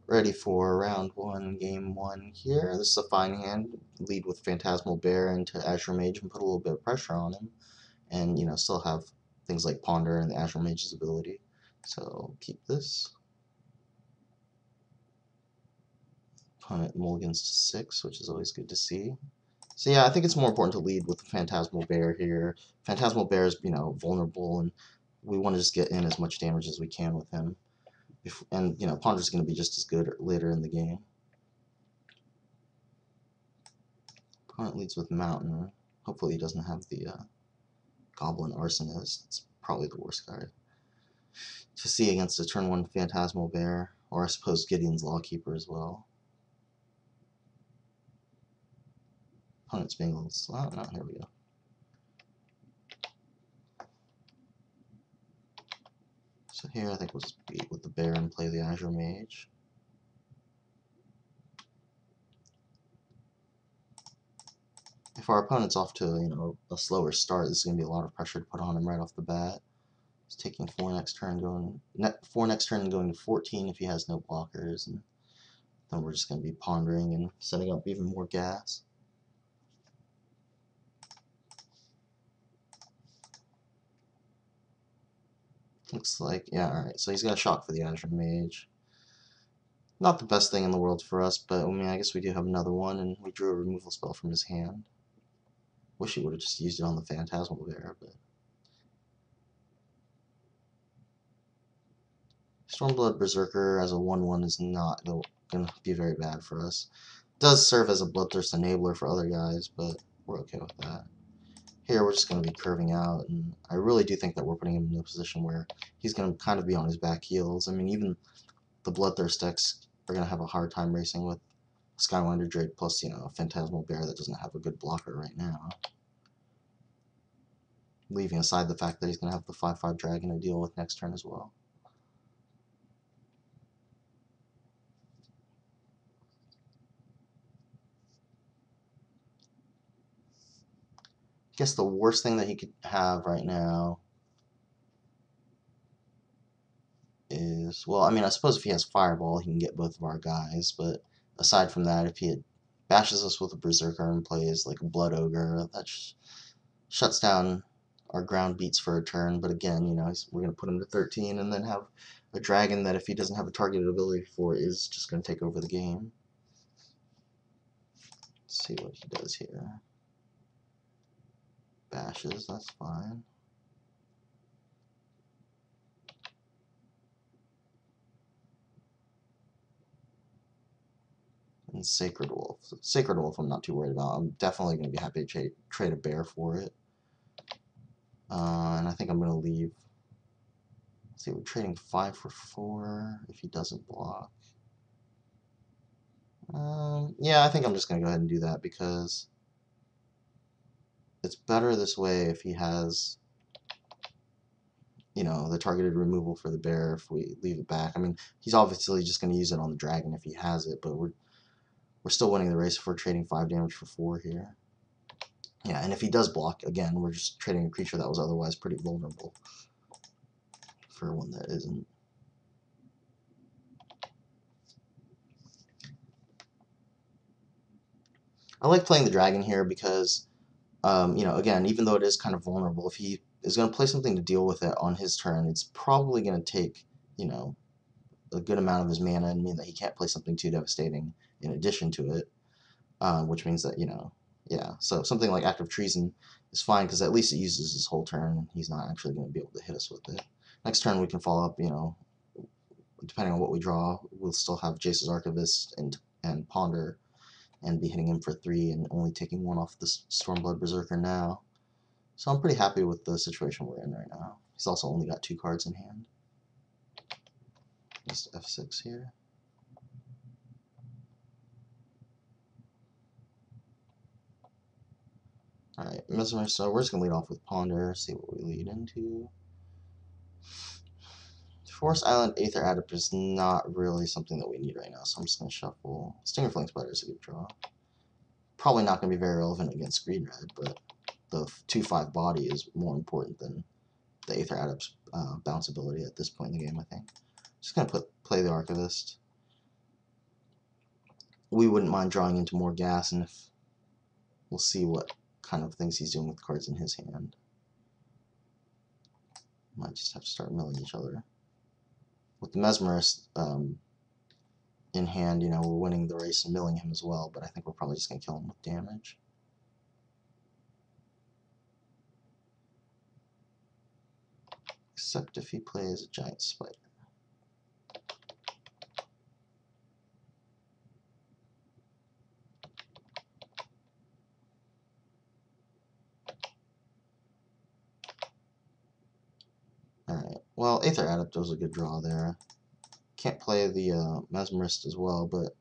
Ready for round one, game one here. This is a fine hand. Lead with Phantasmal Bear into Azure Mage and put a little bit of pressure on him. And, still have things like Ponder and the Azure Mage's ability. So keep this. Opponent mulligans to 6, which is always good to see. So yeah, I think it's more important to lead with the Phantasmal Bear here. Phantasmal Bear is, vulnerable, and we want to just get in as much damage as we can with him. And, Ponder's going to be just as good later in the game. Opponent leads with Mountain. Hopefully he doesn't have the Goblin Arsonist. It's probably the worst guy to see against a turn 1 Phantasmal Bear, or I suppose Gideon's Lawkeeper as well. Opponent's being a little slow. No, here we go. So here I think we'll just beat with the Bear and play the Azure Mage. If our opponent's off to a slower start, this is going to be a lot of pressure to put on him right off the bat. He's taking 4 next turn, going 4 next turn and going to 14 if he has no blockers, and then we're just going to be pondering and setting up even more gas. Looks like, yeah, alright, so he's got a shock for the Azure Mage. Not the best thing in the world for us, but I mean, I guess we do have another one, and we drew a removal spell from his hand. Wish he would have just used it on the Phantasmal Bear, but... Stormblood Berserker as a 1/1 is not going to be very bad for us. It does serve as a Bloodthirst enabler for other guys, but we're okay with that. Here we're just going to be curving out, and I really do think that we're putting him in a position where he's going to kind of be on his back heels. I mean, even the Bloodthirst decks are going to have a hard time racing with Skywinder Drake plus, a Phantasmal Bear that doesn't have a good blocker right now. Leaving aside the fact that he's going to have the 5/5 dragon to deal with next turn as well. I guess the worst thing that he could have right now is, well, I mean, I suppose if he has Fireball, he can get both of our guys, but aside from that, if he bashes us with a Berserker and plays like a Blood Ogre, that shuts down our ground beats for a turn, but again, we're going to put him to 13 and then have a dragon that if he doesn't have a targeted ability for is just going to take over the game. Let's see what he does here. Bashes, that's fine. And Sacred Wolf. Sacred Wolf I'm not too worried about. I'm definitely going to be happy to trade a bear for it. And I think I'm going to leave. Let's see, we're trading 5 for 4 if he doesn't block. Yeah, I think I'm just going to go ahead and do that because it's better this way if he has, the targeted removal for the bear if we leave it back. I mean, he's obviously just going to use it on the dragon if he has it, but we're still winning the race if we're trading 5 damage for 4 here. Yeah, and if he does block, again, we're just trading a creature that was otherwise pretty vulnerable for one that isn't. I like playing the dragon here because, again, even though it is kind of vulnerable, if he is going to play something to deal with it on his turn, it's probably going to take, a good amount of his mana and mean that he can't play something too devastating in addition to it, which means that, yeah, so something like Act of Treason is fine because at least it uses his whole turn and he's not actually going to be able to hit us with it. Next turn we can follow up, depending on what we draw, we'll still have Jace's Archivist and Ponder and be hitting him for 3 and only taking 1 off the Stormblood Berserker now. So I'm pretty happy with the situation we're in right now. He's also only got 2 cards in hand. Just F6 here. Alright, Mesmer, so we're just going to lead off with Ponder, see what we lead into. Forest Island Aether Adept is not really something that we need right now, so I'm just going to shuffle. Stinger Fling Spider is a good draw. Probably not going to be very relevant against Green Red, but the 2/5 body is more important than the Aether Adept's bounce ability at this point in the game, I think. Just going to play the Archivist. we wouldn't mind drawing into more gas, and if we'll see what kind of things he's doing with cards in his hand. Might just have to start milling each other. With the Mesmerist in hand, you know, we're winning the race and milling him as well, but I think we're probably just going to kill him with damage. Except if he plays a giant spider. Alright, well, Aether Adept was a good draw there. Can't play the Mesmerist as well, but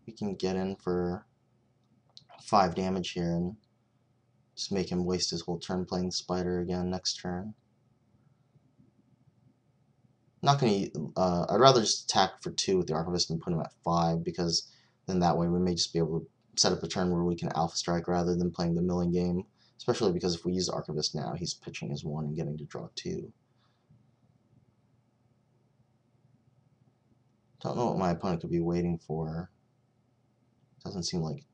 we can get in for 5 damage here and just make him waste his whole turn playing the spider again next turn. Not gonna. I'd rather just attack for 2 with the Archivist and put him at 5, because then that way we may just be able to set up a turn where we can Alpha Strike rather than playing the milling game. Especially because if we use Archivist now, he's pitching his 1 and getting to draw 2. Don't know what my opponent could be waiting for. Doesn't seem like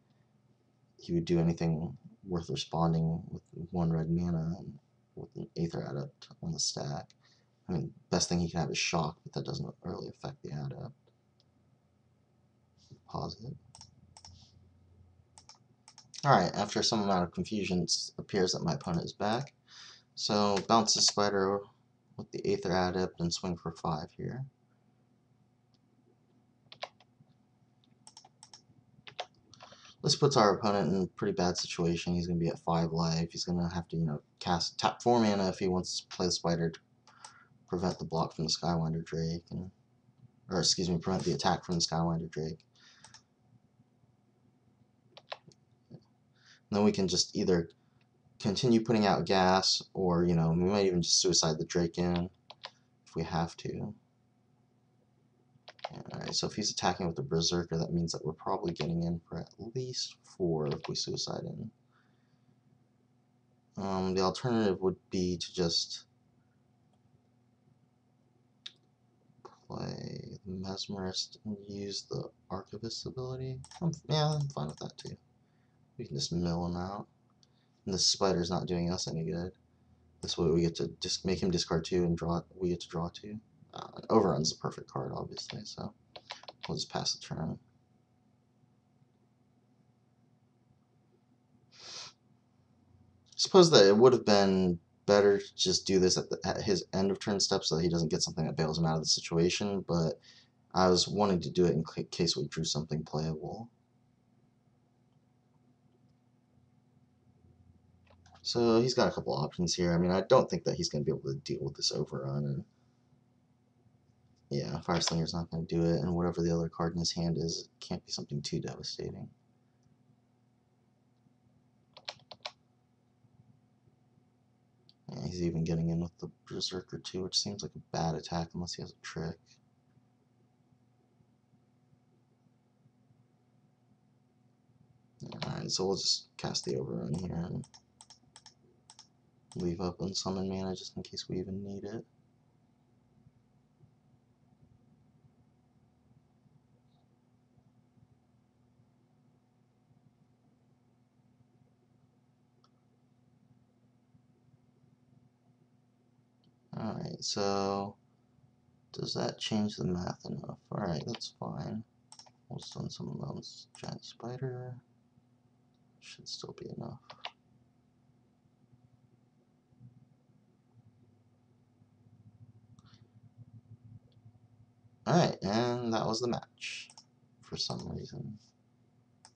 he would do anything worth responding with 1 red mana and with an Aether Adept on the stack. I mean, best thing he can have is Shock, but that doesn't really affect the Adept. Pause it. Alright, after some amount of confusion, it appears that my opponent is back. So, bounce the spider with the Aether Adept and swing for 5 here. This puts our opponent in a pretty bad situation. He's going to be at 5 life. He's going to have to, you know, tap 4 mana if he wants to play the spider to prevent the block from the Skywinder Drake, or excuse me, prevent the attack from the Skywinder Drake. And then we can just either continue putting out gas, or, you know, we might even just suicide the Drake in if we have to. Alright, so if he's attacking with the Berserker, that means that we're probably getting in for at least 4 if we suicide in. The alternative would be to just play the Mesmerist and use the Archivist ability. Yeah, I'm fine with that too. We can just mill him out. And this spider's not doing us any good. This way we get to just make him discard 2 and draw. We get to draw 2. Overrun's the perfect card, obviously, so we'll just pass the turn. I suppose that it would have been better to just do this at his end of turn step so that he doesn't get something that bails him out of the situation, but I was wanting to do it in case we drew something playable. So he's got a couple options here. I mean, I don't think that he's going to be able to deal with this overrun, and yeah, Fireslinger's not going to do it, and whatever the other card in his hand is, it can't be something too devastating. Yeah, he's even getting in with the Berserker too, which seems like a bad attack unless he has a trick. Alright, so we'll just cast the overrun here and leave up on summon mana just in case we even need it. Alright, so does that change the math enough? Alright, that's fine. We'll stun summon this giant spider. Should still be enough. Alright, and that was the match for some reason.